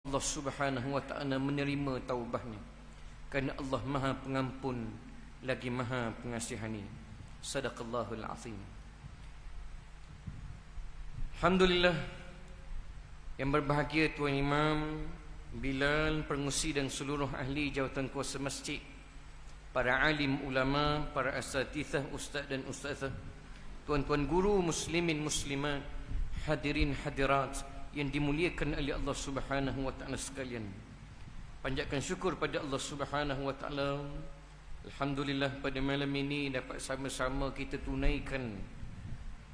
Allah Subhanahu wa ta'ala menerima taubahnya, kerana Allah Maha Pengampun lagi Maha Pengasihani. Sadaqallahul azim. Alhamdulillah, yang berbahagia Tuan Imam Bilal Pengusi dan seluruh ahli jawatan kuasa masjid, para alim ulama, para asatizah, ustaz dan ustazah, tuan-tuan guru muslimin muslimat, hadirin hadirat yang dimuliakan oleh Allah Subhanahu wa ta'ala sekalian. Panjatkan syukur pada Allah Subhanahu wa ta'ala. Alhamdulillah, pada malam ini dapat sama-sama kita tunaikan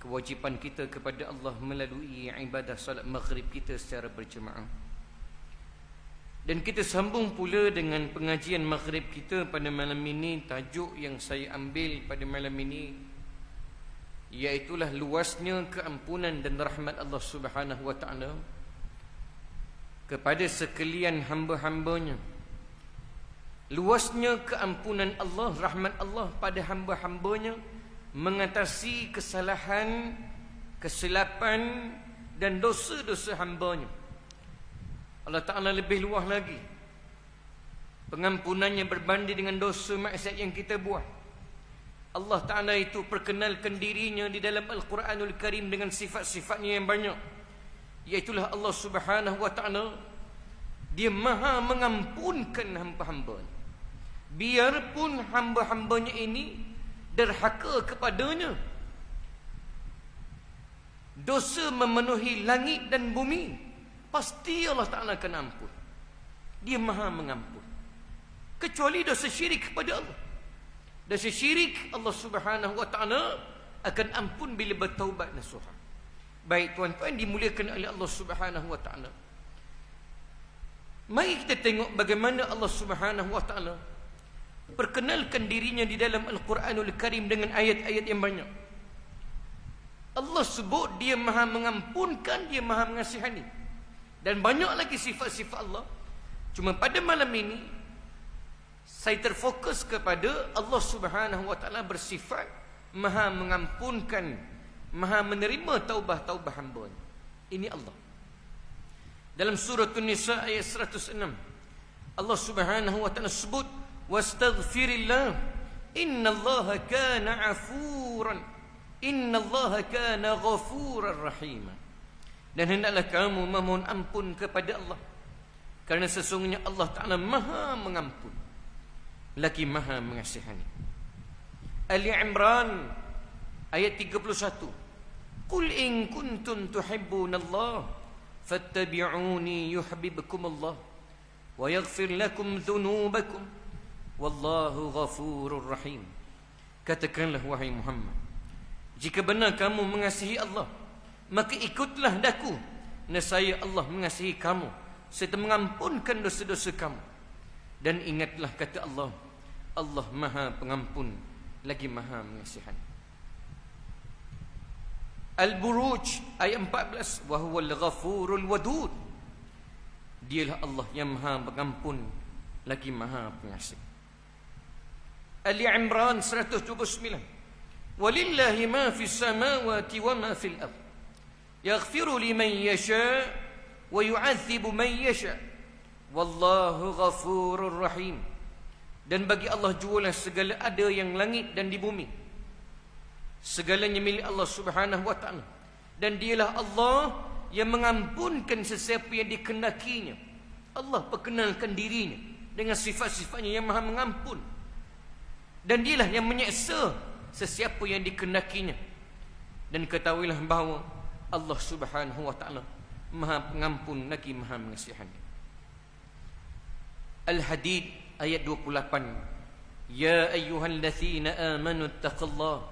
kewajipan kita kepada Allah melalui ibadah salat maghrib kita secara berjemaah. Dan kita sambung pula dengan pengajian maghrib kita pada malam ini. Tajuk yang saya ambil pada malam ini iaitulah luasnya keampunan dan rahmat Allah Subhanahu wa ta'ala kepada sekalian hamba-hambanya. Luasnya keampunan Allah, rahmat Allah pada hamba-hambanya, mengatasi kesalahan, kesilapan dan dosa-dosa hambanya. Allah Ta'ala lebih luas lagi pengampunannya berbanding dengan dosa maksiat yang kita buat. Allah Ta'ala itu perkenalkan dirinya di dalam Al-Quranul Karim dengan sifat-sifatnya yang banyak. Iaitulah Allah Subhanahu wa ta'ala, Dia Maha mengampunkan hamba-hambanya, biarpun hamba-hambanya ini derhaka kepadanya. Dosa memenuhi langit dan bumi, pasti Allah Ta'ala akan ampun. Dia Maha mengampun, kecuali dosa syirik kepada Allah. Dosa syirik, Allah Subhanahu wa ta'ala akan ampun bila bertaubat nasuha. Baik tuan-tuan dimuliakan oleh Allah Subhanahu wa ta'ala, mari kita tengok bagaimana Allah Subhanahu wa ta'ala perkenalkan dirinya di dalam Al-Quranul Karim dengan ayat-ayat yang banyak. Allah sebut Dia Maha mengampunkan, Dia Maha mengasihani, dan banyak lagi sifat-sifat Allah. Cuma pada malam ini saya terfokus kepada Allah Subhanahu wa ta'ala bersifat Maha mengampunkan, Maha menerima taubah-taubah hamba. Ini Allah. Dalam surah An-Nisa ayat 106, Allah Subhanahu wa ta'ala sebut, wastaghfirillah innallaha kana afuran, innallaha kana ghafurar rahim. Dan hendaklah kamu memohon ampun kepada Allah, kerana sesungguhnya Allah Ta'ala Maha mengampun lagi Maha mengasihani. Ali Imran ayat 31, qul in kuntum tuhibbunallah fattabi'uni yuhibbukumullah wa yaghfir lakum dhunubakum wallahu ghafurur rahim. Katakanlah wahai Muhammad, jika benar kamu mengasihi Allah, maka ikutlah daku, nescaya Allah mengasihi kamu serta mengampunkan dosa-dosa kamu. Dan ingatlah kata Allah, Allah Maha Pengampun lagi Maha Mengasihani. Al-Buruj ayat 14, wa huwal ghafurul wadud. Dialah Allah yang Maha Pengampun lagi Maha Pengasih. Ali Imran 129, walillahi ma fis samawati wa ma fil ardh yaghfiru liman yasha wa yu'adzibu man yasha wallahu ghafurur rahim. Dan bagi Allah jualah segala ada yang langit dan di bumi, segalanya milik Allah Subhanahu wa ta'ala, dan Dialah Allah yang mengampunkan sesiapa yang dikenakinya. Allah perkenalkan dirinya dengan sifat-sifatnya yang Maha mengampun, dan Dialah yang menyeksa sesiapa yang dikenakinya. Dan ketahuilah bahawa Allah Subhanahu wa ta'ala Maha Pengampun lagi Maha Mengasihani. Al-Hadid ayat 28, ya ayyuhallazina amanu taqullah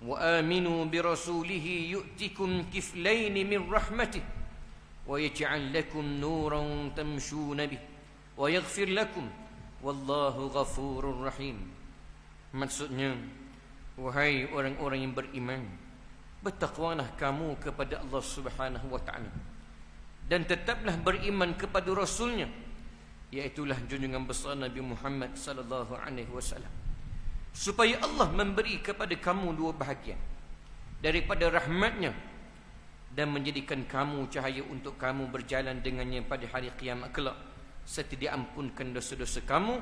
wa aminu birasulihi yu'tikum kiflaini min rahmatih wa yaj'al lakum nuran tamshuna bih wa yaghfir lakum wallahu ghafurur rahim. Maksudnya, wahai orang-orang yang beriman, bertakwalah kamu kepada Allah Subhanahu wa ta'ala, dan tetaplah beriman kepada Rasulnya, iaitulah junjungan besar Nabi Muhammad sallallahu alaihi wasallam, supaya Allah memberi kepada kamu dua bahagian daripada rahmatnya dan menjadikan kamu cahaya untuk kamu berjalan dengannya pada hari kiamat kelak, serta diampunkan dosa-dosa kamu.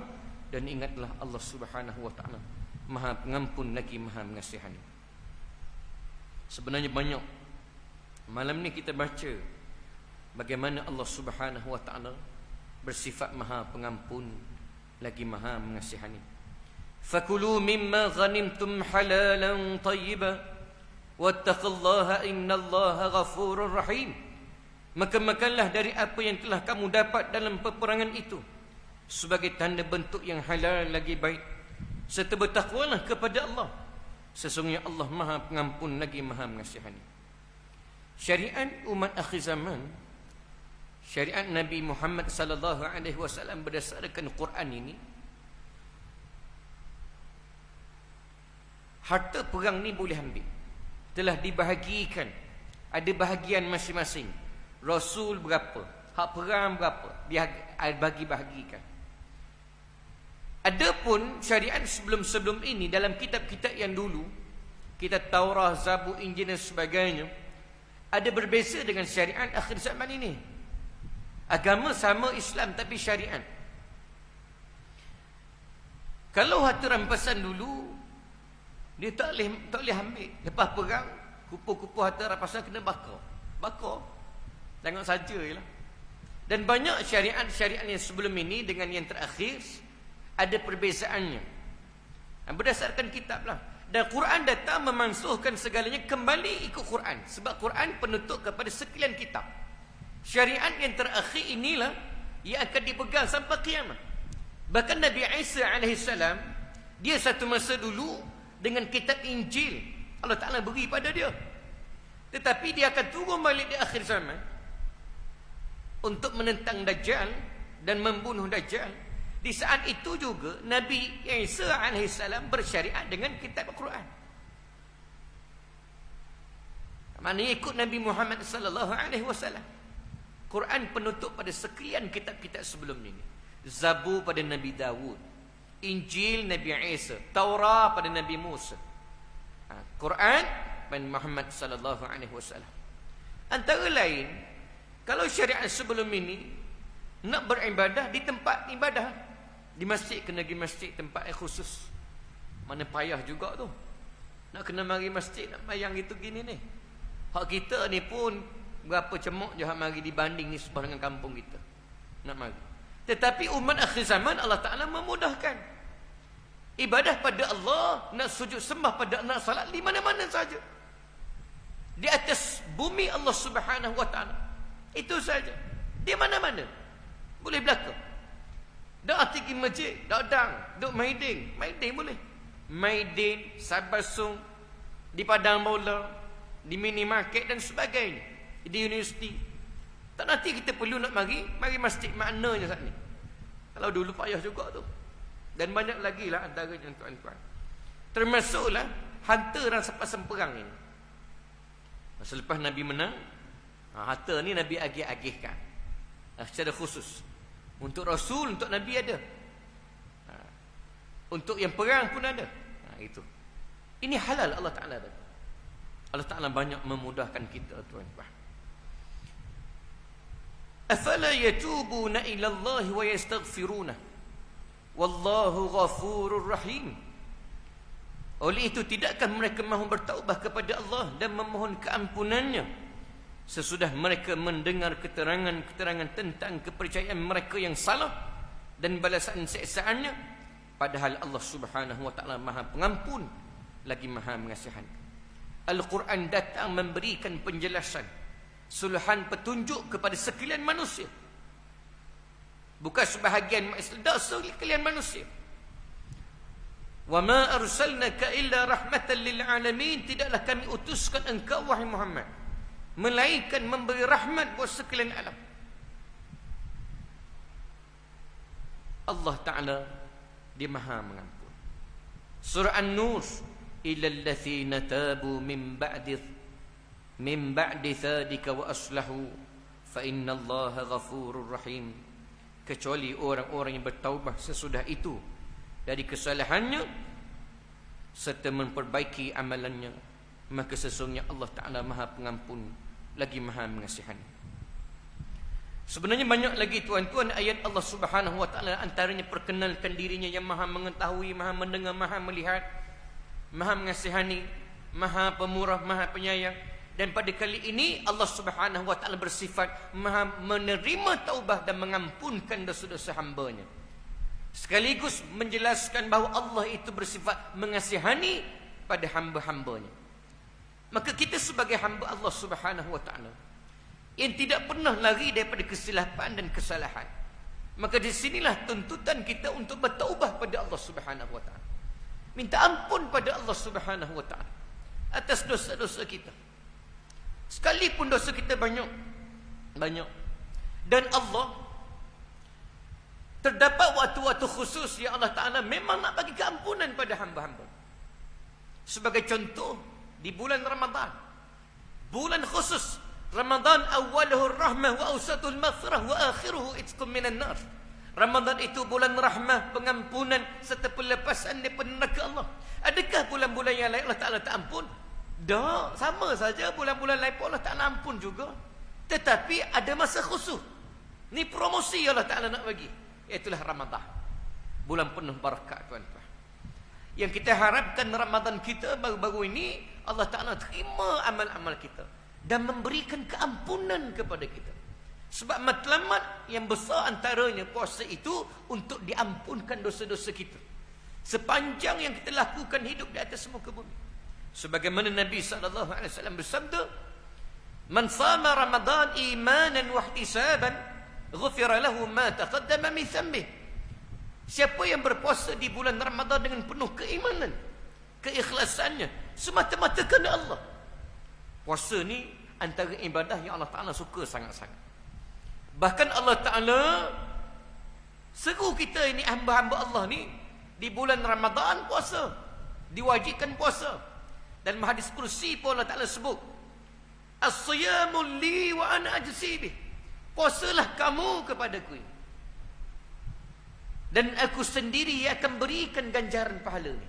Dan ingatlah Allah Subhanahu wa taala Maha Pengampun lagi Maha Mengasihani. Sebenarnya banyak malam ni kita baca bagaimana Allah Subhanahu wa taala bersifat Maha Pengampun lagi Maha Mengasihani. Fakulu mimma ghanimtum halalan tayyiban wattaqullaha innallaha ghafurur rahim. Maka makanlah dari apa yang telah kamu dapat dalam peperangan itu sebagai tanda bentuk yang halal lagi baik, serta bertakwalah kepada Allah, sesungguhnya Allah Maha Pengampun lagi Maha Mengasihani. Syariat umat akhir zaman, syariat Nabi Muhammad sallallahu alaihi wasallam berdasarkan Quran ini, harta perang ni boleh ambil, telah dibahagikan, ada bahagian masing-masing. Rasul berapa, hak perang berapa, bagi-bahagikan. Adapun syariat sebelum-sebelum ini dalam kitab-kitab yang dulu, kitab Taurah, Zabur, Injil dan sebagainya, ada berbeza dengan syariat akhir zaman ini. Agama sama Islam tapi syariat. Kalau harta rampasan dulu, dia tak boleh ambil. Lepas perang, kupu-kupu harta rampasan kena bakar. Tengok saja je lah. Dan banyak syariat-syariat yang sebelum ini dengan yang terakhir ada perbezaannya. Berdasarkan kitab lah. Dan Quran datang memansuhkan segalanya, kembali ikut Quran. Sebab Quran penutup kepada sekian kitab. Syariat yang terakhir inilah yang akan dipegang sampai kiamat. Bahkan Nabi Isa AS, dia satu masa dulu dengan kitab Injil Allah Ta'ala beri pada dia, tetapi dia akan turun balik di akhir zaman untuk menentang Dajjal dan membunuh Dajjal. Di saat itu juga Nabi Isa AS bersyariat dengan kitab Al-Quran. Maknanya ikut Nabi Muhammad sallallahu alaihi wasallam. Quran penutup pada sekian kitab-kitab sebelum ini. Zabur pada Nabi Dawud, Injil Nabi Isa, Taurah pada Nabi Musa, Quran Nabi Muhammad sallallahu alaihi wasallam. Antara lain, kalau syariat sebelum ini nak beribadah di tempat ibadah, di masjid kena pergi masjid, tempat yang khusus. Mana payah juga tu, nak kena mari masjid, nak bayang gitu gini ni. Hak kita ni pun berapa cemok je hak mari dibanding ni sebab dengan kampung kita nak mari. Tetapi umat akhir zaman Allah Ta'ala memudahkan ibadah pada Allah, nak sujud sembah pada, nak salat di mana-mana saja di atas bumi Allah Subhanahu wa Ta'ala. Itu saja, di mana-mana boleh berlaku. Dak tinggi masjid, dak dang, duk maidin boleh. Maidin, Sabasung, di padang bola, di minimarket dan sebagainya, di universiti. Tak nanti kita perlu nak mari masjid, maknanya saat ni. Kalau dulu payah juga tu. Dan banyak lagi lah antaranya tuan-tuan. Termasuklah harta rampasan perang ini. Selepas Nabi menang, harta ni Nabi agih-agihkan secara khusus. Untuk Rasul, untuk Nabi ada, untuk yang perang pun ada. Itu. Ini halal Allah Ta'ala. Allah Ta'ala banyak memudahkan kita, tuan-tuan. Afala yatubuna ila Allah wa yastaghfiruna wallahu ghafurur rahim. Oleh itu, tidakkah mereka mahu bertaubat kepada Allah dan memohon keampunannya sesudah mereka mendengar keterangan-keterangan tentang kepercayaan mereka yang salah dan balasan siksaannya, padahal Allah Subhanahu wa Ta'ala Maha Pengampun lagi Maha Mengasihani. Al-Quran datang memberikan penjelasan, suluhan petunjuk kepada sekalian manusia, bukan sebahagian sekalian manusia. Wa ma arsalnaka illa rahmatan lil alamin. Tidaklah kami utuskan engkau wahai Muhammad melainkan memberi rahmat buat sekalian alam. Allah Ta'ala dia Maha Mengampun. Surah An-Nur, illal ladzina tabu min ba'di dzalika wa aslahu fa innallaha ghafurur rahim. Kecuali orang-orang yang bertaubat sesudah itu dari kesalahannya serta memperbaiki amalannya, maka sesungguhnya Allah Ta'ala Maha Pengampun lagi Maha mengasihani. Sebenarnya banyak lagi tuan-tuan ayat Allah Subhanahu wa taala, antaranya perkenalkan dirinya yang Maha mengetahui, Maha mendengar, Maha melihat, Maha mengasihani, Maha pemurah, Maha penyayang. Dan pada kali ini Allah Subhanahu wa taala bersifat Maha menerima taubat dan mengampunkan dosa-dosa hamba-Nya. Sekaligus menjelaskan bahawa Allah itu bersifat mengasihani pada hamba-hamba-Nya. Maka kita sebagai hamba Allah Subhanahu wa taala yang tidak pernah lari daripada kesilapan dan kesalahan, maka di sinilah tuntutan kita untuk bertaubat pada Allah Subhanahu wa taala. Minta ampun pada Allah Subhanahu wa taala atas dosa-dosa kita. Sekalipun dosa kita banyak. Dan Allah, terdapat waktu-waktu khusus yang Allah Ta'ala memang nak bagi keampunan pada hamba-hamba. Sebagai contoh, di bulan Ramadan, bulan khusus Ramadan, awaluhu rahmah wa awsatuhu maghfirah wa akhiruhu itqun minan nar. Ramadan itu bulan rahmah, pengampunan serta pelepasan daripada neraka Allah. Adakah bulan-bulan yang lain Allah Ta'ala tak ampun? Tak, sama saja bulan-bulan lain pun Allah Ta'ala ampun juga. Tetapi ada masa khusus. Ni promosi Allah Ta'ala nak bagi, iaitulah Ramadan, bulan penuh barakat, tuan-tuan. Yang kita harapkan Ramadan kita baru-baru ini Allah Ta'ala terima amal-amal kita dan memberikan keampunan kepada kita. Sebab matlamat yang besar antaranya puasa itu untuk diampunkan dosa-dosa kita sepanjang yang kita lakukan hidup di atas muka bumi. Sebagaimana Nabi SAW bersabda, "Man sama Ramadan imanan wa ihtisaban, ghufira lahu ma taqaddama min dhanbi." Siapa yang berpuasa di bulan Ramadan dengan penuh keimanan, keikhlasannya, semata-mata kerana Allah. Puasa ni antara ibadah yang Allah Ta'ala suka sangat-sangat. Bahkan Allah Ta'ala seru kita ini, hamba-hamba Allah ni, di bulan Ramadan puasa, diwajibkan puasa. Dan hadis kursi pun Allah Ta'ala sebut, "As-siyamu li wa ana ajzi bih." Puasalah kamu kepadaku dan aku sendiri akan berikan ganjaran pahala ni.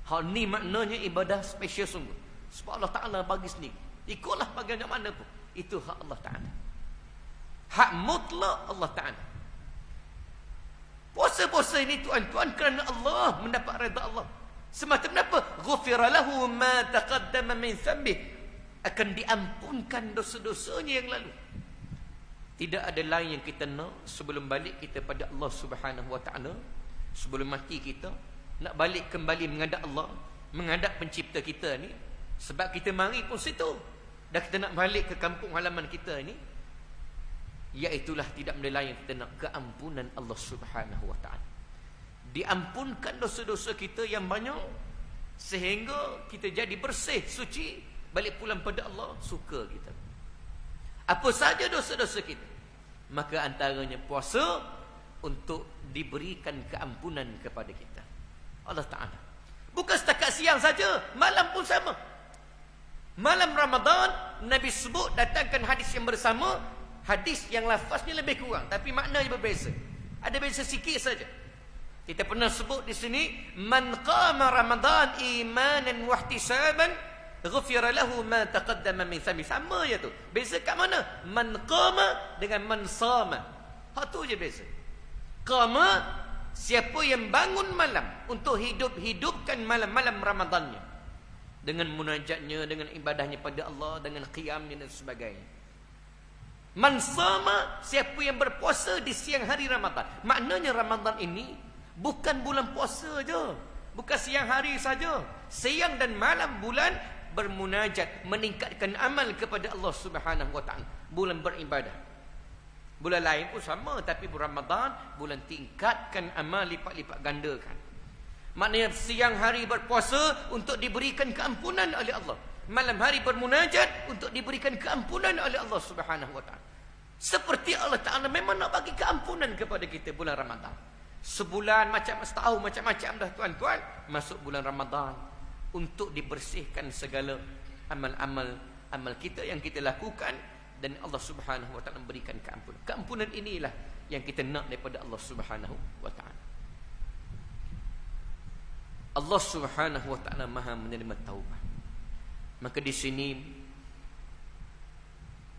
Hal ni maknanya ibadah spesial sungguh. Sebab Allah Ta'ala bagi sendiri. Ikutlah bagaimana pun. Itu hak Allah Ta'ala. Hak mutlak Allah Ta'ala. Puasa-puasa ini tuan-tuan kerana Allah, mendapat redha Allah. Semata kenapa? Ghufira lahu ma taqaddama min dhanbi. Akan diampunkan dosa-dosanya yang lalu. Tidak ada lain yang kita nak sebelum balik kita pada Allah Subhanahu wa taala. Sebelum mati kita nak balik kembali menghadap Allah, menghadap pencipta kita ni. Sebab kita mari pun situ. Dan kita nak balik ke kampung halaman kita ni, iaitulah tidak ada lain yang kita nak keampunan Allah Subhanahu wa taala. Diampunkan dosa-dosa kita yang banyak sehingga kita jadi bersih, suci, balik pulang pada Allah, suka kita. Apa saja dosa-dosa kita, maka antaranya puasa untuk diberikan keampunan kepada kita Allah Ta'ala. Bukan setakat siang saja, malam pun sama. Malam Ramadan Nabi sebut, datangkan hadis yang bersama, hadis yang lafaznya lebih kurang tapi maknanya berbeza. Ada beza sikit saja. Kita pernah sebut di sini, "Man qama Ramadan imanan wa ihtisaban, ghufira lahu ma taqaddama min dhanbi." Sama je tu. Beza kat mana? Man qama dengan man sama. Hak tu je beza. Qama, siapa yang bangun malam untuk hidupkan malam-malam Ramadannya dengan munajatnya, dengan ibadahnya pada Allah, dengan qiyamnya dan sebagainya. Man sama, siapa yang berpuasa di siang hari Ramadan. Maknanya Ramadan ini bukan bulan puasa je, bukan siang hari saja. Siang dan malam bulan bermunajat, meningkatkan amal kepada Allah Subhanahu wa taala. Bulan beribadah. Bulan lain pun sama, tapi bulan Ramadan bulan tingkatkan amal, lipat-lipat gandakan. Maknanya siang hari berpuasa untuk diberikan keampunan oleh Allah. Malam hari bermunajat untuk diberikan keampunan oleh Allah Subhanahu wa taala. Seperti Allah Taala memang nak bagi keampunan kepada kita bulan Ramadan. Sebulan macam setahun macam-macam dah tuan-tuan, masuk bulan Ramadan untuk dibersihkan segala amal kita yang kita lakukan, dan Allah Subhanahu wa taala memberikan keampunan. Keampunan inilah yang kita nak daripada Allah Subhanahu wa taala. Allah Subhanahu wa taala Maha menerima taubat. Maka di sini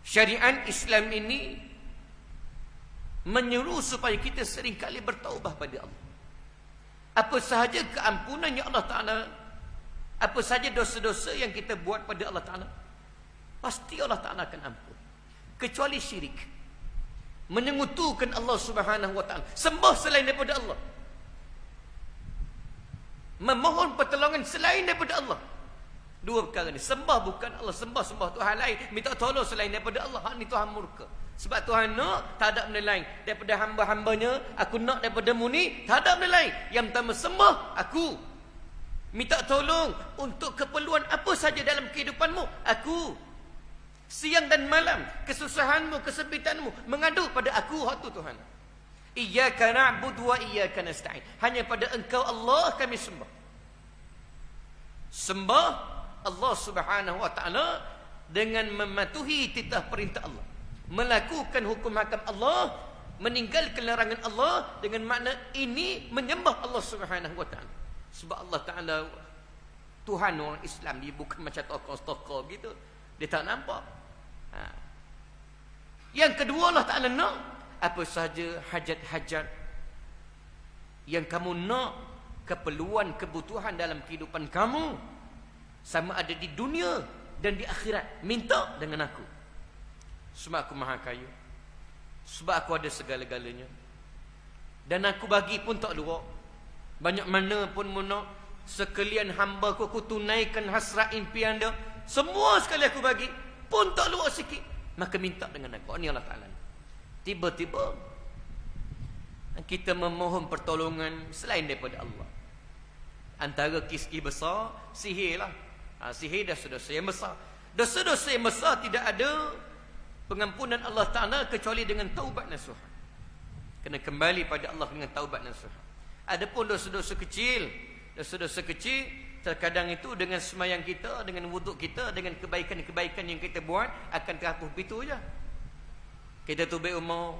Syariat Islam ini menyuruh supaya kita seringkali bertaubat pada Allah. Apa sahaja keampunan yang Allah Ta'ala, apa sahaja dosa-dosa yang kita buat pada Allah Ta'ala, pasti Allah Ta'ala akan ampun. Kecuali syirik, menyekutukan Allah Subhanahu Wa Ta'ala, sembah selain daripada Allah, memohon pertolongan selain daripada Allah. Dua perkara ni, sembah bukan Allah, sembah Tuhan lain, minta tolong selain daripada Allah. Hak ni Tuhan murka. Sebab Tuhan nak, tak ada benda lain daripada hamba-hambanya. Aku nak daripada mu ni, tak ada benda lain. Yang pertama, sembah aku, minta tolong untuk keperluan apa saja dalam kehidupanmu. Aku siang dan malam, kesusahanmu, kesempitanmu, mengadu pada aku. Hak tu Tuhan. Iyyaka na'budu wa iyyaka nasta'in. Hanya pada Engkau Allah kami sembah. Sembah Allah Subhanahu Wa Ta'ala dengan mematuhi titah perintah Allah, melakukan hukum hakam Allah, meninggalkan larangan Allah. Dengan makna ini menyembah Allah Subhanahu Wa Ta'ala. Sebab Allah Ta'ala Tuhan orang Islam, dia bukan macam tokoh-tokoh gitu, dia tak nampak. Yang kedua, Allah Ta'ala nak apa sahaja hajat-hajat yang kamu nak, keperluan, kebutuhan dalam kehidupan kamu, sama ada di dunia dan di akhirat, minta dengan aku. Sebab aku maha kaya, sebab aku ada segala-galanya, dan aku bagi pun tak luar. Banyak mana pun mu nak, sekalian hamba aku tunaikan hasrat impian dia, semua sekali aku bagi, pun tak luar sikit. Maka minta dengan aku. Ini Allah Ta'ala. Tiba-tiba kita memohon pertolongan selain daripada Allah. Antara kisah besar, sihir lah. Sihir dosa-dosa yang besar. Dosa-dosa yang besar tidak ada pengampunan Allah Ta'ala kecuali dengan taubat nasuha. Kena kembali pada Allah dengan taubat nasuha. Adapun dosa-dosa kecil, terkadang itu dengan semayang kita, dengan wuduk kita, dengan kebaikan-kebaikan yang kita buat, akan terhapus begitu je. Kita tubik umur,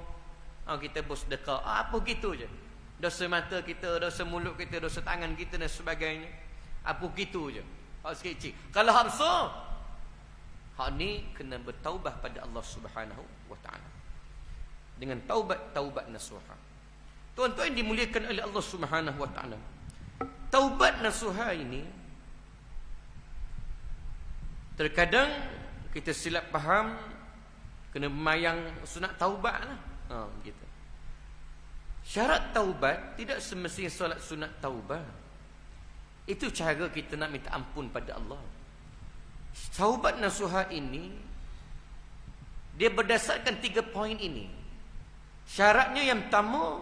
kita bersedekah, apa gitu je. Dosa mata kita, dosa mulut kita, dosa tangan kita dan sebagainya, apa gitu je. Hak sikit-sikit. Kalau hak besar, hak ni kena bertaubat pada Allah Subhanahu Wa Ta'ala dengan taubat nasuha. Tuan-tuan yang dimuliakan oleh Allah Subhanahu Wa Ta'ala, taubat nasuha ini terkadang kita silap faham, kena memayang sunat taubat lah. Gitu. Syarat taubat tidak semestinya solat sunat taubat. Itu cara kita nak minta ampun pada Allah. Taubat nasuha ini, dia berdasarkan 3 poin ini. Syaratnya yang pertama,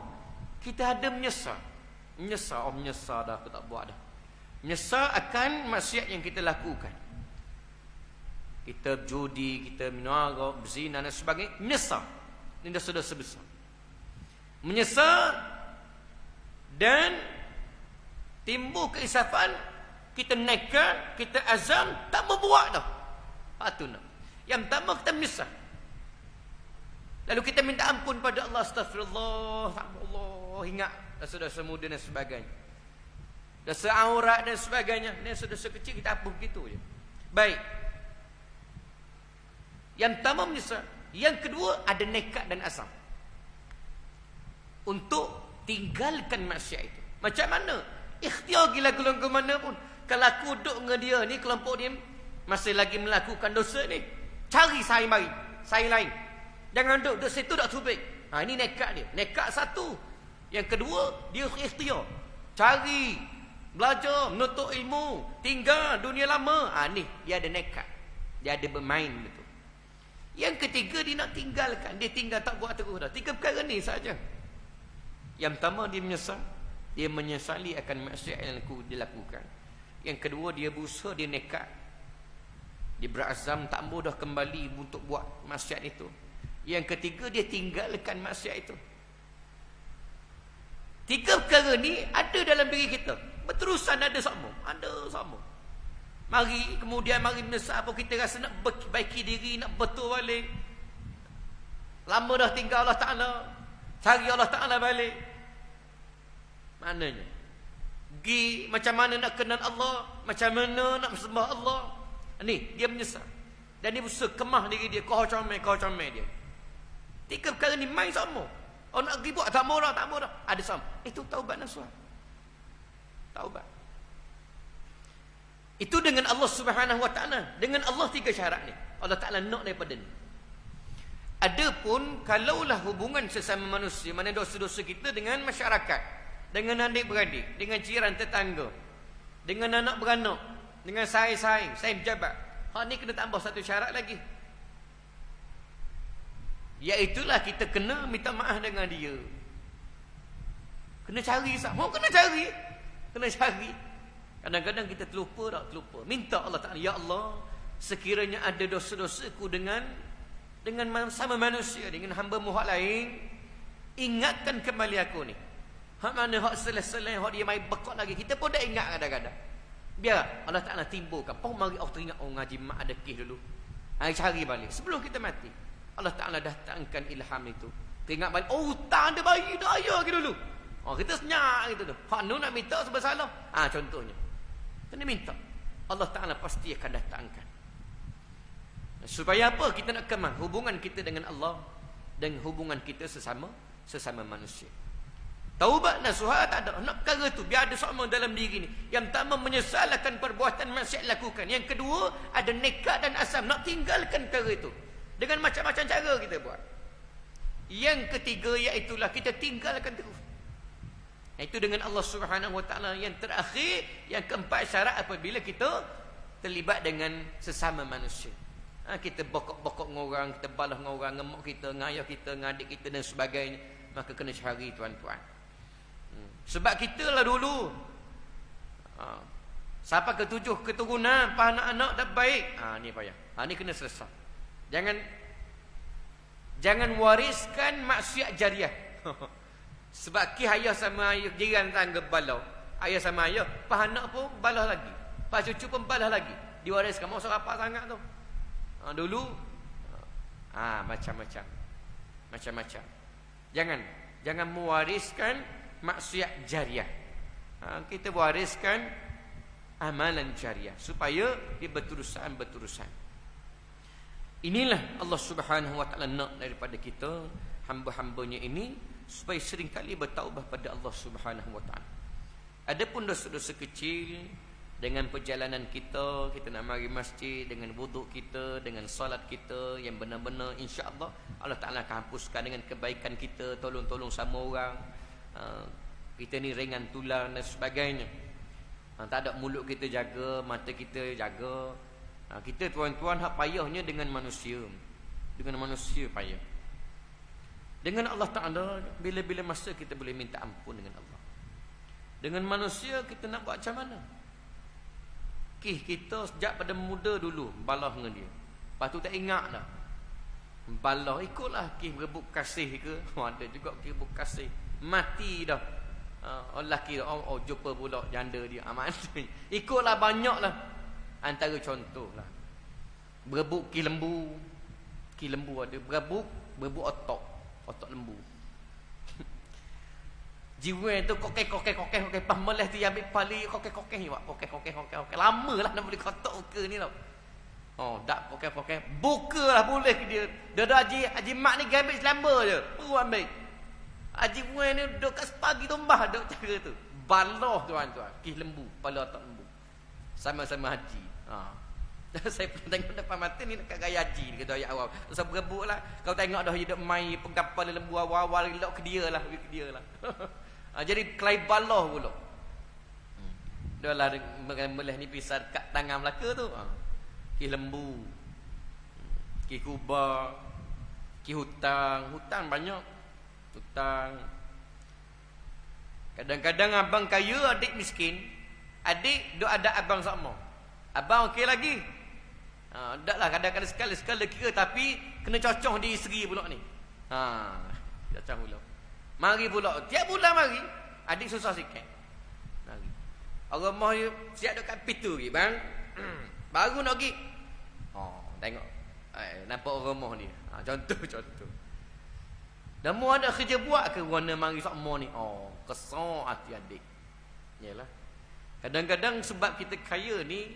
kita ada menyesal. Menyesal dah, aku tak buat dah. Menyesal akan maksiat yang kita lakukan. Kita judi, kita minum arak, berzina dan sebagainya. Menyesal. Ini dosa-dosa besar. Menyesal dan timbul keinsafan, kita nekat, kita azam, tak berbuat dah. Itu nak. Yang pertama, kita menyesal. Lalu kita minta ampun pada Allah. Astaghfirullah, Allah, ingat dosa-dosa muda dan sebagainya, dosa aurat dan sebagainya. Dosa-dosa kecil kita hapus begitu je. Baik. Yang pertama menyesal. Yang kedua, ada nekat dan azam untuk tinggalkan maksiat itu. Macam mana? Ikhtiar gila kelompok mana pun. Kalau aku duduk dengan dia ni, kelompok dia masih lagi melakukan dosa ni, cari saya mari, saya lain. Jangan duduk situ tak tubik. Ini nekat dia. Nekat satu. Yang kedua, dia ikhtiar, cari, belajar, menuntut ilmu, tinggal dunia lama. Ni dia ada nekat, dia ada bermain betul. Yang ketiga, dia nak tinggalkan. Dia tinggal tak buat terus dah. 3 perkara ni saja. Yang pertama, dia menyesal. Dia menyesali akan maksiat yang dilakukan. Yang kedua, dia berusaha, dia nekat, dia berazam tak mudah kembali untuk buat maksiat itu. Yang ketiga, dia tinggalkan maksiat itu. 3 perkara ni ada dalam diri kita, berterusan, ada sama. Mari menyesal apa, kita rasa nak baiki diri, nak betul balik. Lama dah tinggal Allah Ta'ala, cari Allah Ta'ala balik. Maknanya macam mana nak kenal Allah, macam mana nak sembah Allah. Ni dia menyesal. Dan dia berusaha kemah diri dia, kau comel dia. Tiga perkara ni main sama. Oh nak ribut, tak mau dah. Ada sama. Itu taubat nasuha. Taubat. Itu dengan Allah Subhanahu Wa Taala. Dengan Allah tiga syarat ni. Allah Taala nak daripada ni. Adapun kalaulah hubungan sesama manusia, mana dosa-dosa kita dengan masyarakat, dengan adik-beradik, dengan jiran tetangga, dengan anak beranak, dengan saing pejabat. Hak ni kena tambah satu syarat lagi. Iaitulah kita kena minta maaf dengan dia. Kena cari sama, kena cari. Kadang-kadang kita terlupa. Minta Allah Ta'ala, ya Allah, sekiranya ada dosa-dosaku dengan sama manusia, dengan hamba-Mu hak lain, ingatkan kembali aku ni. Hak mana hak selesai, hak dia mai bekok lagi, kita pun dah ingat kadang-kadang. Biar Allah Ta'ala timbulkan. Mari aku teringat, ngaji mak ada kes dulu. Cari balik. Sebelum kita mati, Allah Ta'ala datangkan ilham itu. Teringat balik. Hutang ada bayi dah ayah ke dulu. Kita senyak gitu tu. Hak nu nak minta sebab salah. Contohnya. Kena minta. Allah Ta'ala pasti akan datangkan. Supaya apa? Kita nak kemah hubungan kita dengan Allah dan hubungan kita sesama manusia. Taubat nasuha tak ada. Nak perkara tu biar ada sama dalam diri ni. Yang pertama, menyesalkan perbuatan maksiat lakukan. Yang kedua, ada nekat dan asam nak tinggalkan perkara itu. Dengan macam-macam cara kita buat. Yang ketiga, iaitulah kita tinggalkan terus. Itu dengan Allah Subhanahu Wa Taala. Yang terakhir, yang keempat syarat apabila kita terlibat dengan sesama manusia. Kita bokok-bokok dengan orang, kita balas dengan orang, ngemuk kita, ngayah kita, ngadik kita dan sebagainya. Maka kena cari tuan-tuan. Sebab kita lah dulu siapa ketujuh keturunan, anak-anak dah baik. Ni payah. Ni kena selesai. Jangan wariskan maksiat jariah. Sebab ayah sama ayah jiran tangga balau. Ayah sama ayah, anak pun balas lagi. Cucu pun balas lagi. Diwariskan. Mau apa sangat tu. Dulu macam-macam. Jangan mewariskan maksiat jariah. Kita wariskan amalan jariah supaya dia berterusan. Inilah Allah Subhanahu Wa Taala nak daripada kita, hamba-hambanya ini, supaya seringkali bertaubat pada Allah Subhanahu Wa Taala. Adapun dosa-dosa kecil, dengan perjalanan kita nak mari masjid, dengan wuduk kita, dengan solat kita yang benar-benar, insya-Allah Allah Taala akan hapuskan. Dengan kebaikan kita, tolong sama orang, kita ni ringan tulang dan sebagainya. Tak ada mulut kita jaga, mata kita jaga. Kita tuan-tuan hak payahnya dengan manusia. Payah. Dengan Allah Ta'ala, bila-bila masa kita boleh minta ampun dengan Allah. Dengan manusia kita nak buat macam mana? Kita sejak pada muda dulu balah dengan dia. Lepas tu tak ingat dah. Balah ikutlah berebut kasih ke. Ada juga berebut kasih. Mati dah. Lelaki jumpa pula janda dia. Ikutlah banyaklah. Antara contohlah. Berebut lembu. Lembu ada. Berebut otok lembu. Jiwa tu kokek pas meleh tu ambil pali kokek ni buat kokek. Lamalah nak boleh kotak muka ni tau. Dak kokek. Bukalah boleh ke dia. Dah Haji Mak ni ambil selamba je. Ambil. Haji Muai ni duduk kat sepagi tumbah duduk cara tu. Balah tuan-tuan. Lembu, kepala otak lembu. Sama-sama haji. Saya pernah tengok depan mata ni dekat gaya haji ni, kata ayat awal. Terus berebut lah. Kau tengok dah hidup main pegang kepala lembu awal-awal elok ke dia lah. Jadi kelai balah pula. Dah lah boleh ni pisah dekat tangan Melaka tu. Lembu. Kuba. Hutang banyak. Hutang. Kadang-kadang abang kaya, adik miskin. Adik duk ada abang sama. Abang okey lagi. Taklah kadang-kadang sekali kira, tapi kena cocoh di isteri pula ni. Cocoh pula. Mari pula, tiap bulan mari. Adik susah sikit. Mari. Orang mah siap dekat pintu lagi, bang. Baru nak pergi. Tengok. Nampak orang mah ni. Contoh. Dan mu ada kerja buat ke warna mari sama ni? Kesal hati adik. Yalah. Kadang-kadang sebab kita kaya ni,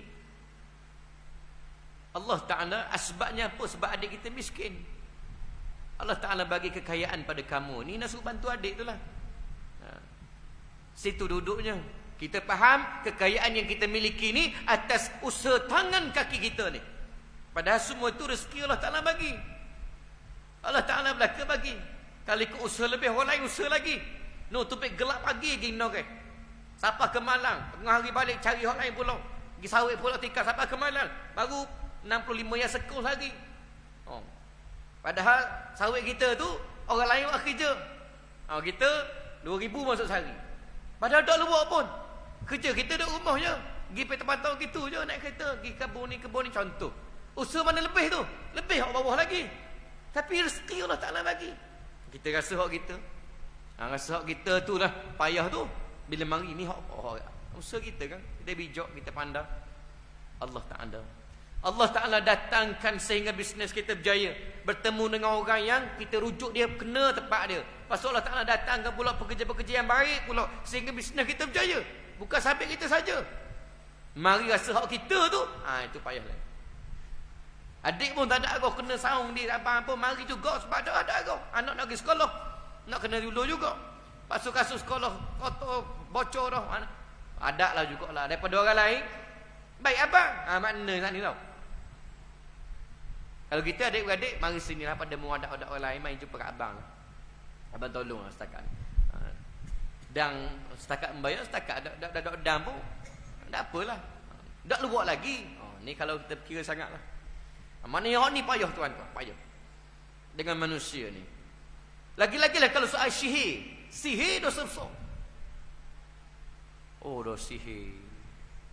Allah Ta'ala asbabnya apa? Sebab adik kita miskin. Allah Ta'ala bagi kekayaan pada kamu. Ni nak suruh bantu adik tu lah. Situ duduknya. Kita faham kekayaan yang kita miliki ni atas usaha tangan kaki kita ni. Padahal semua itu rezeki Allah Ta'ala bagi. Allah Ta'ala belaka bagi. Kalau ikut usaha lebih, orang lain usaha lagi. No, tupik gelap pagi lagi no, okay. Siapa ke Malang, tengah hari balik cari orang lain pulau. Pergi sawit pulau tikar, siapa ke Malang. Baru 65 yang sekul lagi. Padahal sawit kita tu orang lain buat kerja. Kita 2,000 masuk sehari. Padahal tak luar pun. Kerja kita duduk rumah je. Pergi petang-petang gitu je naik kereta. Pergi kebun ni contoh. Usaha mana lebih tu? Lebih orang bawah lagi. Tapi rezeki Allah Ta'ala bagi. Kita rasa hak kita. Rasa hak kita tu lah payah tu. Bila mari ni usaha kita kan. Kita bijak, kita pandang. Allah Ta'ala. Allah Ta'ala datangkan sehingga bisnes kita berjaya. Bertemu dengan orang yang kita rujuk dia kena tempat dia. Lepas tu Allah Ta'ala datangkan pula pekerja-pekerja yang baik pula. Sehingga bisnes kita berjaya. Bukan sampai kita saja. Mari rasa hak kita tu. Itu payah lah. Adik pun tak ada agak kena saung dia apa-apa. Mari juga sebab ada agak. Anak nak pergi sekolah. Nak kena dulu juga. Lepas tu kasus sekolah kotor, bocor dah. Ada lah juga lah. Daripada orang lain. Baik apa? Makna nak ni tau. Kalau kita adik-beradik, mari sini lah pada muadak-adak orang lain, main jumpa kat abang. Abang tolong lah setakat ni. Dan setakat membayar, setakat dak dam pun. Tak apalah. Tak luar lagi. Ni kalau kita kira sangat lah. Mana yang ni payah tuan-tuan, payah. Dengan manusia ni. Lagi-lagi lah kalau soal sihir. Sihir dosa besar. Dosa sihir.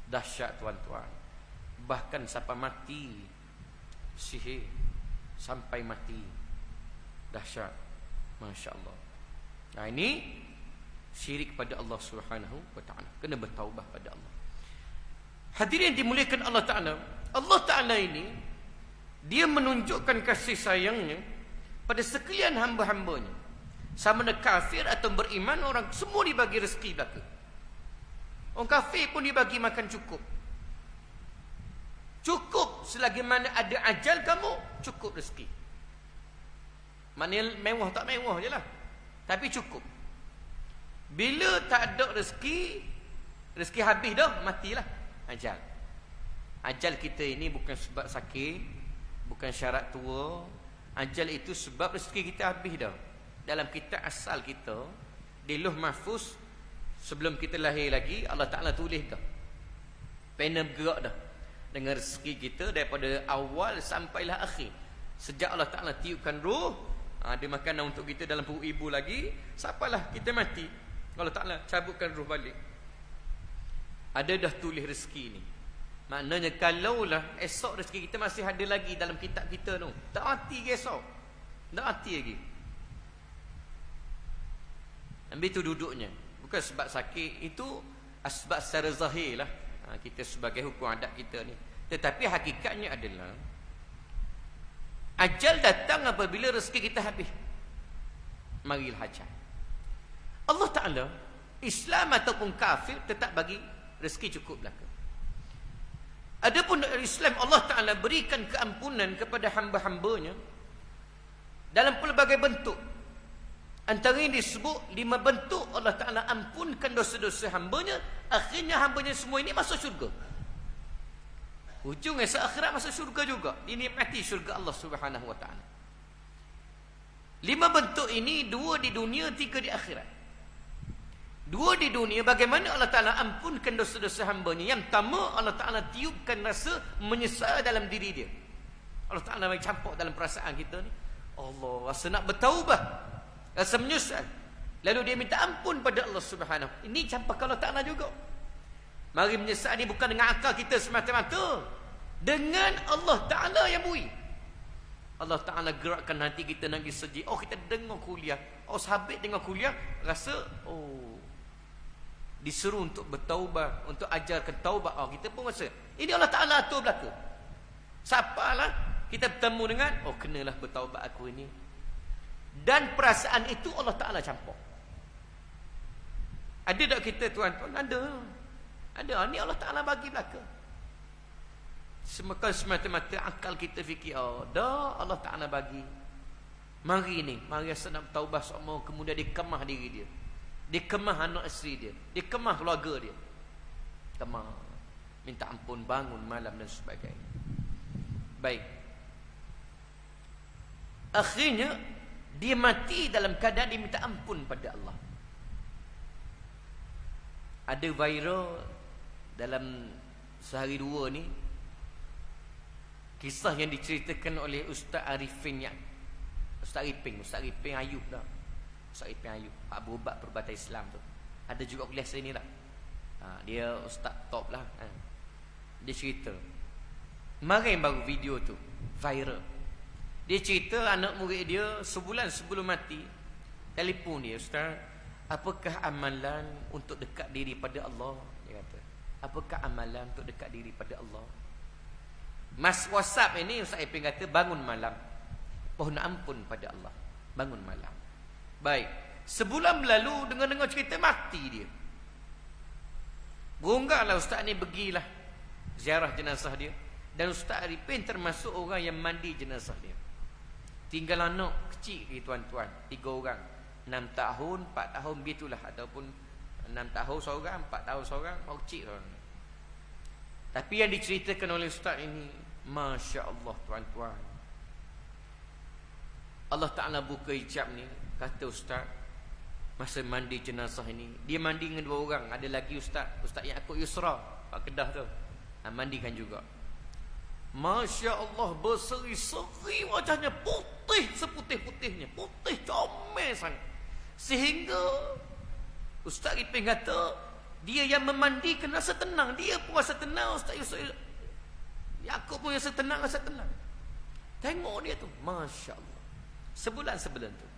Dahsyat tuan-tuan. Bahkan sampai mati. Sihir sampai mati. Dahsyat. Masya Allah. Nah ini syirik pada Allah Subhanahu wa ta'ala. Kena bertaubat pada Allah. Hadirin dimuliakan Allah Ta'ala. Allah Ta'ala ini dia menunjukkan kasih sayangnya pada sekalian hamba-hambanya. Sama ada kafir atau beriman, orang semua dibagi rezeki belaka. Orang kafir pun dibagi makan cukup. Cukup selagi mana ada ajal kamu, cukup rezeki. Maknanya mewah tak mewah je lah. Tapi cukup. Bila tak ada rezeki, rezeki habis dah, matilah ajal. Ajal kita ini bukan sebab sakit, bukan syarat tua. Ajal itu sebab rezeki kita habis dah. Dalam kitab asal kita, di Lauh Mahfuz, sebelum kita lahir lagi, Allah Ta'ala tulis dah. Pena bergerak dah. Dengan rezeki kita daripada awal sampailah akhir. Sejak Allah Ta'ala tiupkan roh, ada makanan untuk kita dalam perut ibu lagi, sampailah kita mati, Allah Ta'ala cabutkan roh balik. Ada dah tulis rezeki ni. Maknanya kalaulah esok rezeki kita masih ada lagi dalam kitab kita tu, tak mati ke esok, tak mati lagi. Ambil tu duduknya. Bukan sebab sakit, itu asbab secara zahir lah. Kita sebagai hukum adat kita ni. Tetapi hakikatnya adalah ajal datang apabila rezeki kita habis. Marilah ajal. Allah Ta'ala, Islam ataupun kafir, tetap bagi rezeki cukup belaka. Adapun Islam, Allah Ta'ala berikan keampunan kepada hamba-hambanya dalam pelbagai bentuk. Antara ini disebut 5 bentuk Allah Ta'ala ampunkan dosa-dosa hambanya. Akhirnya hambanya semua ini masuk syurga. Hujung esok akhirat masuk syurga juga. Dinikmati syurga Allah Subhanahu wa Ta'ala. 5 bentuk ini, 2 di dunia, 3 di akhirat. 2 di dunia, bagaimana Allah Ta'ala ampunkan dosa-dosa hambanya. Yang pertama, Allah Ta'ala tiupkan rasa menyesal dalam diri dia. Allah Ta'ala campur dalam perasaan kita ni. Allah rasa nak bertaubat, rasa menyesal, lalu dia minta ampun pada Allah Subhanahu. Ini campurkan Allah Ta'ala juga. Mari menyesal ni bukan dengan akal kita semata-mata, dengan Allah Ta'ala yang bui. Allah Ta'ala gerakkan hati kita nak pergi seji. Kita dengar kuliah, sahabat dengar kuliah, rasa disuruh untuk bertaubat, untuk ajarkan taubat. Kita pun rasa ini Allah Ta'ala atur belaka. Siapalah kita bertemu dengan, kenalah bertaubat aku ini. Dan perasaan itu Allah Ta'ala campur. Ada tak kita tuan-tuan? Ada. Ni Allah Ta'ala bagi belaka. Semata-mata akal kita fikir, oh, dah Allah Ta'ala bagi. Mari rasa nak bertaubah semua, kemudian dia kemah diri dia. Dia kemah anak isteri dia. Dia kemah keluarga dia. Kemah. Minta ampun, bangun malam dan sebagainya. Baik. Akhirnya, dia mati dalam keadaan dia minta ampun pada Allah. Ada viral dalam sehari dua ni, kisah yang diceritakan oleh Ustaz Arifin Ustaz Arifin Ayub dah. Ustaz Arifin Ayub, Pak berubat Perubatan Islam tu. Ada juga kuliah sini tak? Dia ustaz top lah. Dia cerita. Kemarin baru video tu viral. Dia cerita anak murid dia sebulan sebelum mati telefon dia, Ustaz, apakah amalan untuk dekat diri pada Allah? Dia kata, apakah amalan untuk dekat diri pada Allah? Mas WhatsApp ini Ustaz Ipin kata, bangun malam, pohon ampun pada Allah, bangun malam. Baik, sebulan berlalu, dengar-dengar cerita mati dia. Beronggaklah Ustaz ni, pergilah ziarah jenazah dia. Dan Ustaz Arifin termasuk orang yang mandi jenazah dia. Tinggal anak kecil ni tuan-tuan, 3 orang, 6 tahun, 4 tahun begitulah, ataupun 6 tahun seorang, 4 tahun seorang, orang kecil orang. Tapi yang diceritakan oleh Ustaz ini, Masya Allah tuan-tuan, Allah Ta'ala buka hijab ni. Kata Ustaz, masa mandi jenazah ini, dia mandi dengan 2 orang. Ada lagi Ustaz Yaakob Yusra, Pak Kedah tu, mandikan juga. Masya Allah, berseri-seri wajahnya, putih seputih-putihnya, putih comel sangat. Sehingga Ustaz Ipin kata, dia yang memandikan rasa tenang. Dia pun rasa tenang. Ustaz Yaakob pun rasa tenang. Tengok dia tu, Masya Allah. Sebulan tu.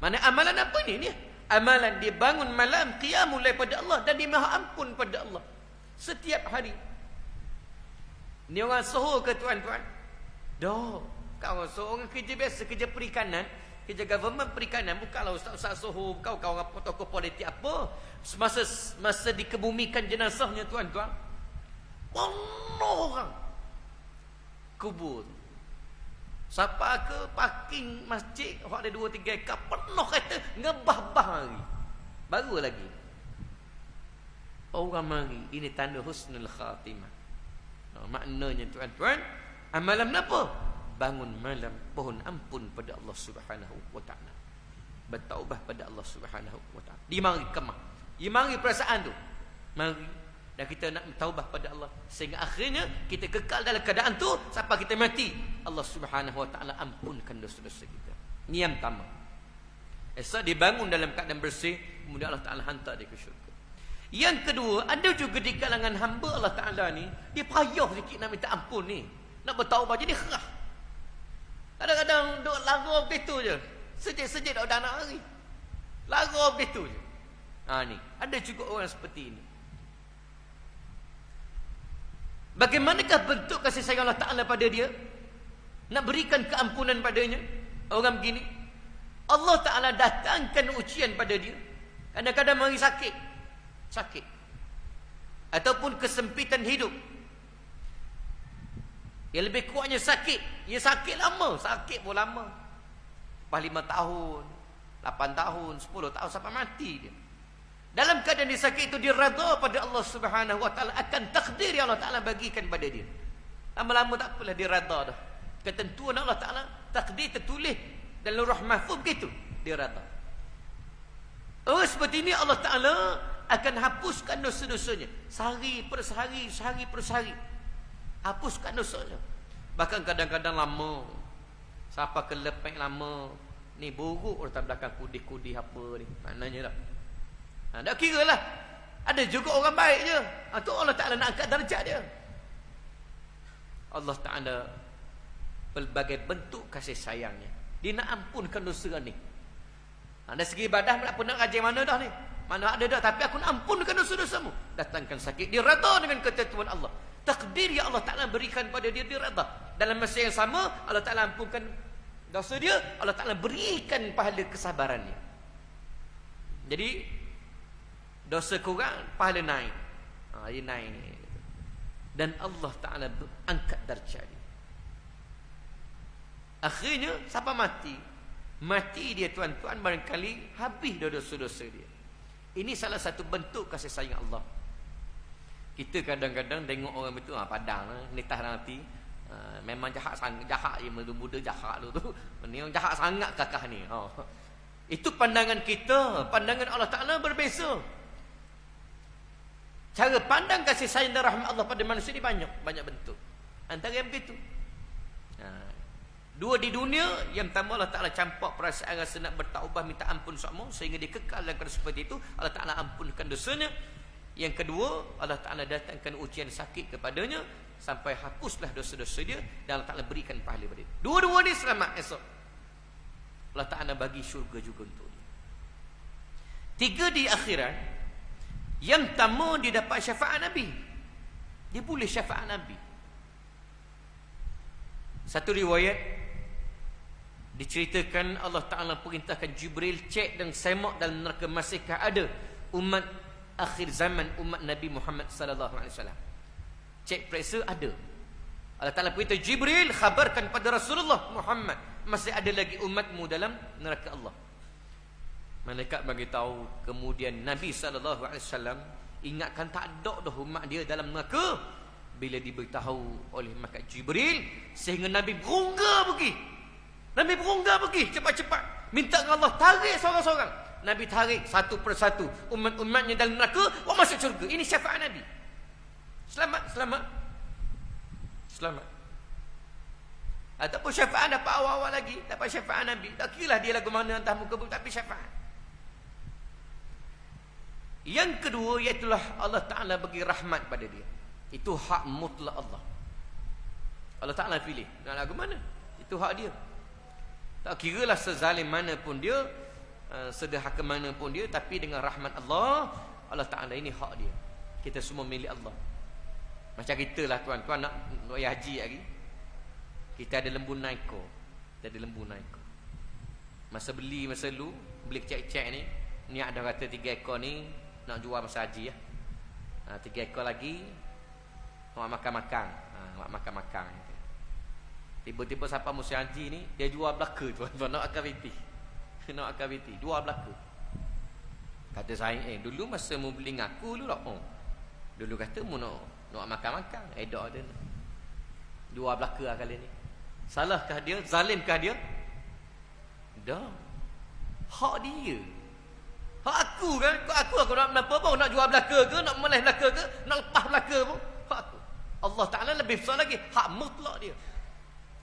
Mana amalan apa ni? Amalan dia bangun malam, qiyamul lail pada Allah, dan dia maha ampun pada Allah setiap hari. Ni orang sohor ke tuan-tuan? Dah. Kau seorang kerja biasa, kerja perikanan, kerja government perikanan. Bukanlah ustaz-ustaz sohor, kau orang tokoh politik apa. Masa dikebumikan jenazahnya tuan-tuan, penuh orang kubur. Siapa ke parking masjid, orang ada 2-3 ekar, penuh kereta, ngebah-bah mari. Baru lagi orang mari. Ini tanda husnul khatimah. Maknanya tuan-tuan, amalan apa? Bangun malam, pohon ampun pada Allah Subhanahu wa ta'ala, bertaubat pada Allah Subhanahu wa ta'ala. Dia mari kemah, dia mari perasaan tu, mari, dan kita nak bertaubat pada Allah, sehingga akhirnya kita kekal dalam keadaan tu sampai kita mati. Allah Subhanahu wa ta'ala ampunkan dosa-dosa kita. Ini yang pertama. Esok dia bangun dalam keadaan bersih, kemudian Allah Ta'ala hantar dia ke syurga. Yang kedua, ada juga di kalangan hamba Allah Ta'ala ni, dia payah sikit nak minta ampun ni, nak bertaubat, jadi kerah. Kadang-kadang duk lara begitu je, sejid-sejid dah nak hari, lara begitu je. Ni ada juga orang seperti ini. Bagaimanakah bentuk kasih sayang Allah Ta'ala pada dia, nak berikan keampunan padanya? Orang begini, Allah Ta'ala datangkan ujian pada dia. Kadang-kadang mari sakit, ataupun kesempitan hidup. Yang lebih kuatnya sakit. Ia sakit lama, sakit pun lama, 5 tahun, 8 tahun, 10 tahun sampai mati dia. Dalam keadaan dia sakit itu, dia redha pada Allah Subhanahu wa ta'ala akan takdir yang Allah Ta'ala bagikan pada dia. Lama-lama tak apalah, dia redha dah. Ketentuan Allah Ta'ala, takdir tertulis dalam Lauh Mahfuz begitu, dia redha. Seperti ini Allah Ta'ala akan hapuskan dosa-dosanya, sehari per sehari, hapuskan dosanya. Bahkan kadang-kadang lama, siapa kelepek lama ni, buruk orang belakang kudi-kudi apa ni, maknanya tak. Tak kira lah. Ada juga orang baik je, tu Allah Ta'ala nak angkat darjat dia. Allah Ta'ala pelbagai bentuk kasih sayangnya, dia nak ampunkan dosa ni. Dari segi ibadah, apa nak rajin mana dah ni, mana ada dah, tapi aku nak ampunkan dosa-dosamu. Datangkan sakit, dia redha dengan ketentuan Allah. Takdir yang Allah Ta'ala berikan pada dia, dia redha. Dalam masa yang sama, Allah Ta'ala ampunkan dosa dia, Allah Ta'ala berikan pahala kesabarannya. Jadi dosa kurang, pahala naik. Dia naik. Dan Allah Ta'ala angkat darjat dia. Akhirnya siapa mati? Mati dia tuan-tuan barangkali habis dosa-dosa dia. Ini salah satu bentuk kasih sayang Allah. Kita kadang-kadang tengok orang betul padang ni tahan hati. Memang jahat sangat, jahat je muda jahat tu. Ni orang jahat sangat kakak ni. Itu pandangan kita, pandangan Allah Ta'ala berbeza. Cara pandang kasih sayang dan rahmat Allah pada manusia ni banyak bentuk. Antara yang begitu. Dua di dunia, yang pertama Allah Ta'ala campak perasaan rasa nak bertaubah minta ampun semua sehingga dia kekal dalam keadaan seperti itu. Allah Ta'ala ampunkan dosanya. Yang kedua, Allah Ta'ala datangkan ujian sakit kepadanya sampai hapuslah dosa-dosa dia dan Allah Ta'ala berikan pahala pada dia. Dua-dua ni selamat esok. Allah Ta'ala bagi syurga juga untuk dia. Tiga di akhirat, yang pertama dia dapat syafaat Nabi. Dia boleh syafaat Nabi. Satu riwayat diceritakan Allah Ta'ala perintahkan Jibril cek dan semak dalam neraka masihkah ada umat akhir zaman, umat Nabi Muhammad sallallahu alaihi wasallam. Cek periksa ada. Allah Ta'ala perintah Jibril khabarkan pada Rasulullah Muhammad masih ada lagi umatmu dalam neraka Allah. Malaikat bagi tahu. Kemudian Nabi sallallahu alaihi wasallam ingatkan tak ada dah umat dia dalam neraka. Bila diberitahu oleh malaikat Jibril sehingga Nabi berungga pergi. Nabi berungga pergi cepat-cepat minta dengan Allah tarik seorang-seorang. Nabi tarik satu persatu umat-umatnya dalam neraka, masuk syurga. Ini syafaat Nabi. Selamat. Ataupun syafaat dapat awal-awal lagi, dapat syafaat Nabi. Tak kira lah dia lagu mana entah muka bumi, tapi syafaat. Yang kedua iaitulah Allah Ta'ala bagi rahmat pada dia. Itu hak mutlak Allah. Allah Ta'ala pilih nak lagu mana, itu hak dia. Tak kira lah sezalim mana pun dia, sederhaka mana pun dia, tapi dengan rahmat Allah, Allah Ta'ala ini hak dia. Kita semua milik Allah. Macam kita lah tuan-tuan nak haji lagi, kita ada lembu naiko. Masa lu beli kecek-kecek ni ada kata 3 ekor ni nak jual masa haji ya. 3 ekor lagi nak makan-makan. Tiba-tiba siapa musim haji ni dia jual belaka tuan-tuan, nak aktiviti. Jual belaka. Kata saya dulu masa mu beli ngaku dulu tak. Dulu kata mu nak makan-makan, dak dia. Jual belaka lah kali ni. Salahkah dia? Zalimkah dia? Dah. Hak dia. Hak aku kan? Aku nak apa pun, nak jual belaka ke, nak meleh belaka ke, nak lepas belaka pun, hak aku. Allah Ta'ala lebih besar lagi, hak mutlak dia.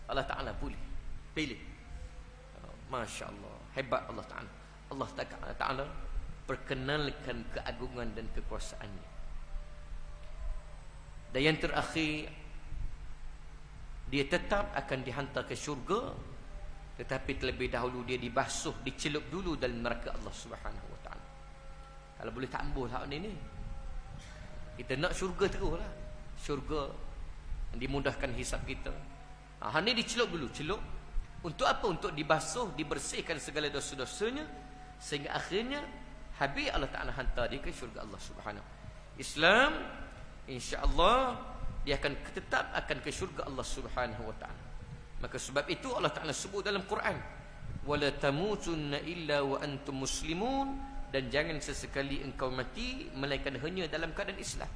Allah Ta'ala boleh pilih. Masya Allah, hebat Allah Ta'ala. Allah Ta'ala perkenalkan keagungan dan kekuasaannya. Dan yang terakhir, dia tetap akan dihantar ke syurga, tetapi terlebih dahulu dia dibasuh, dicelup dulu dalam neraka Allah Subhanahu Wa Ta'ala. Kalau boleh tambah hak ni kita nak syurga terus lah. Syurga dimudahkan hisap kita. Hak ni dicelup dulu. Celup untuk apa? Untuk dibasuh, dibersihkan segala dosa-dosanya, sehingga akhirnya habis Allah Ta'ala hantar dia ke syurga Allah Subhanahu. Islam insya-Allah dia akan tetap akan ke syurga Allah Subhanahu Wa Ta'ala. Maka sebab itu Allah Ta'ala sebut dalam Quran, wala tamutunna illa wa antum muslimun, dan jangan sesekali engkau mati melainkan hanya dalam keadaan Islam.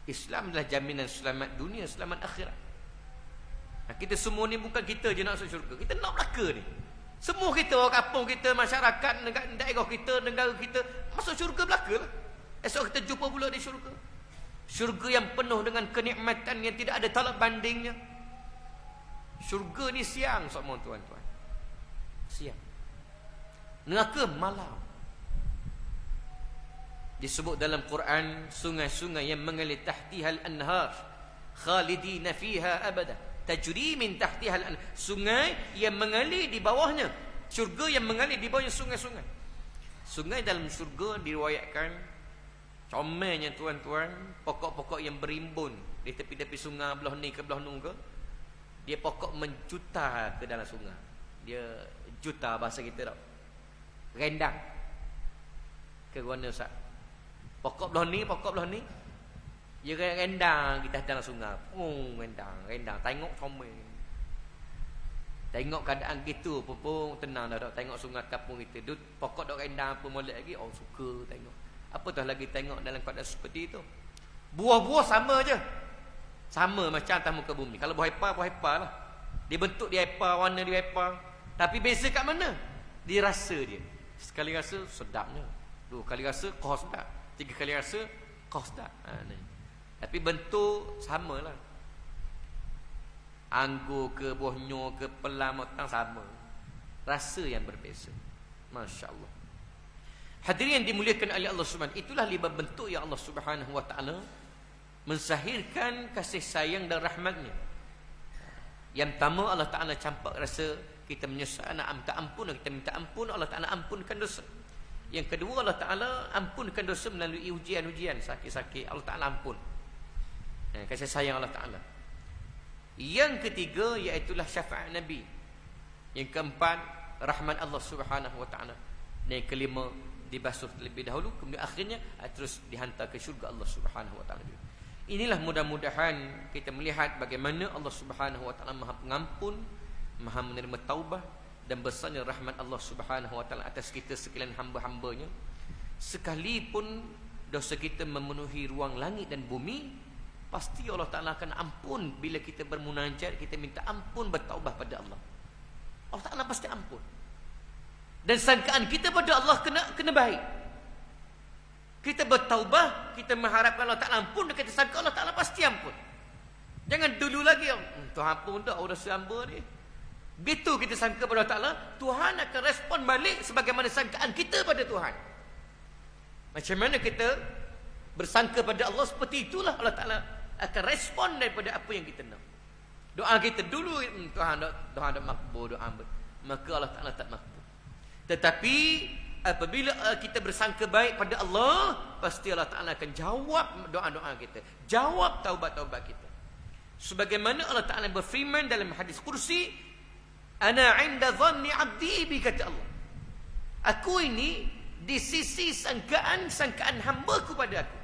Islam adalah jaminan selamat dunia, selamat akhirat. Kita semua ni bukan kita je nak masuk syurga, kita nak belaka ni. Semua kita, orang kampung kita, masyarakat, daerah kita, negara kita masuk syurga belaka lah. Esok kita jumpa pula di syurga. Syurga yang penuh dengan kenikmatan yang tidak ada talak bandingnya. Syurga ni siang semua tuan-tuan. Siang. Neraka malam. Disebut dalam Quran sungai-sungai yang mengalir tahtihal anhar khalidina fiha abada tajri min tahtihal anhar. Sungai yang mengalir di bawahnya. Syurga yang mengalir di bawahnya sungai-sungai. Sungai dalam syurga diriwayatkan comelnya tuan-tuan, pokok-pokok yang berimbun di tepi-tepi sungai belah ni ke belah nu ke, dia pokok menjuta ke dalam sungai. Dia juta bahasa kita tak. Rendang. Ke mana Ustaz? Pokok belah ni, Ya rendang kita dalam sungai. Oh, rendang. Tengok comel. Tengok keadaan gitu pun tenang dah tengok sungai kampung kita. Dut pokok dok rendang apa molek lagi. Oh, suka tengok. Apatah lagi tengok dalam keadaan seperti itu. Buah-buah sama je. Sama macam atas muka bumi. Kalau buah apple lah. Dia bentuk dia apple, warna dia apple. Tapi beza kat mana? Dia rasa dia. Sekali rasa sedapnya. 2 kali rasa kau sedap. 3 kali rasa kau sedap. Tapi bentuk samalah. Anggur ke buah nyor ke pelam matang sama. Rasa yang berbeza. Masya-Allah. Hadirin yang dimuliakan oleh Allah Subhanahu, itulah 5 bentuk yang Allah Subhanahu wa taala menzahirkan kasih sayang dan rahmatnya. Yang pertama Allah Taala campak rasa kita menyesal nak minta ampun, kita minta ampun, Allah Taala ampunkan dosa. Yang kedua Allah Taala ampunkan dosa melalui ujian-ujian, sakit-sakit Allah Taala ampun. Kasih sayang Allah Taala. Yang ketiga iaitulah syafaat Nabi. Yang keempat rahmat Allah Subhanahu wa taala. Dan yang kelima dibasuh terlebih dahulu, kemudian akhirnya terus dihantar ke syurga Allah Subhanahu wa taala. Inilah mudah-mudahan kita melihat bagaimana Allah Subhanahu wa taala Maha Pengampun, Maha menerima taubah, dan besarnya rahmat Allah Subhanahu wa taala atas kita sekalian hamba-hambanya. Sekalipun dosa kita memenuhi ruang langit dan bumi, pasti Allah Taala akan ampun bila kita bermunajat, kita minta ampun, bertaubah pada Allah. Allah Taala pasti ampun. Dan sangkaan kita pada Allah kena baik. Kita bertaubah, kita mengharapkan Allah Taala ampun, dan kita sangka Allah Taala pasti ampun. Jangan dulu lagi Tuhan ampun dah dosa hamba ni. Begitu kita sangka pada Allah Taala, Tuhan akan respon balik sebagaimana sangkaan kita pada Tuhan. Macam mana kita bersangka pada Allah, seperti itulah Allah Taala akan respon daripada apa yang kita nak. Doa kita dulu Tuhan dak makbul doa, maka Allah Taala tak makbul. Tetapi apabila kita bersangka baik pada Allah, pasti Allah Taala akan jawab doa-doa kita, jawab taubat-taubat kita. Sebagaimana Allah Taala berfirman dalam hadis kursi, ana 'inda dhanni 'abdi bi, kata Allah, aku ini di sisi sangkaan hamba-Ku pada aku.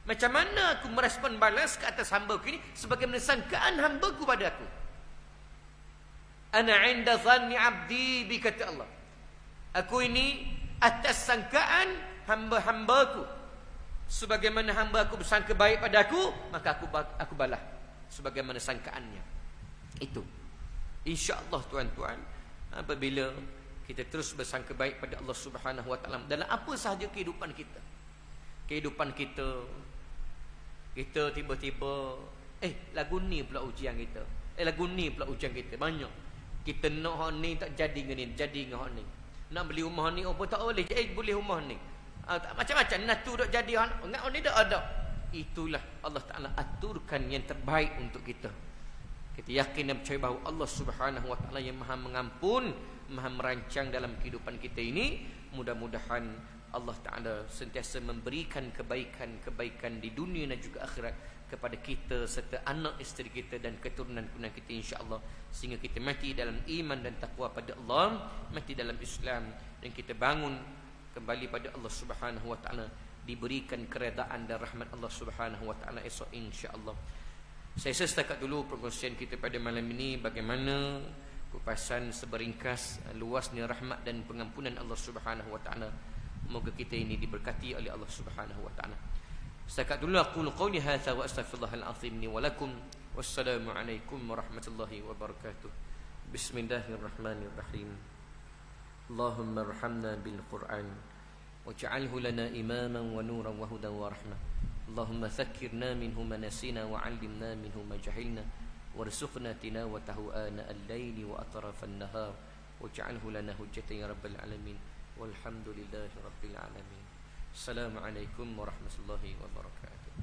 Macam mana aku merespon balas ke atas hamba-Ku ini sebagaimana sangkaan hamba-Ku pada aku. Ana 'inda dhanni 'abdi bi, kata Allah, aku ini atas sangkaan hamba-hamba-Ku. Sebagaimana hamba-Ku bersangka baik pada aku, maka aku balas sebagaimana sangkaannya. Itu insya-Allah tuan-tuan, apabila kita terus bersangka baik pada Allah Subhanahu wa taala dalam apa sahaja kehidupan kita. Kehidupan kita tiba-tiba lagu ni pula ujian kita. Lagu ni pula ujian kita banyak. Kita nak hak ni tak jadi dengan ni, jadi dengan hak ni. Nak beli rumah ni apa tak boleh, boleh rumah ni. Macam-macam nak tu dak jadi hak ni dak ada. Itulah Allah Taala aturkan yang terbaik untuk kita. Kita yakin dan percaya bahawa Allah Subhanahu wa taala yang Maha mengampun, Maha merancang dalam kehidupan kita ini. Mudah-mudahan Allah Taala sentiasa memberikan kebaikan di dunia dan juga akhirat kepada kita serta anak isteri kita dan keturunan-keturunan kita, insya-Allah, sehingga kita mati dalam iman dan takwa pada Allah, mati dalam Islam, dan kita bangun kembali pada Allah Subhanahu wa taala, diberikan keredaan dan rahmat Allah Subhanahu wa taala esok, insya-Allah. Saya setakat dulu perkongsian kita pada malam ini, bagaimana kupasan seberingkas luasnya rahmat dan pengampunan Allah Subhanahu wa taala. Moga kita ini diberkati oleh Allah Subhanahu wa taala. Setakat dulu aku qauli hadza wa astaghfirullahal azim li wa lakum. Wassalamu alaikum warahmatullahi wabarakatuh. Bismillahirrahmanirrahim. Allahumma arhamna bil Qur'an waj'alhu lana imaman wa nuran wa hudan wa rahmah. Allahumma dhakkirna minhu ma nasina wa 'allimna minhu ma jahilna warzuqna tilawatahu ana al-laili wa atrafan nahar waj'alhu lana hujjatan ya rabbal alamin. Walhamdulillahi rabbil alamin. Assalamualaikum warahmatullahi wabarakatuh.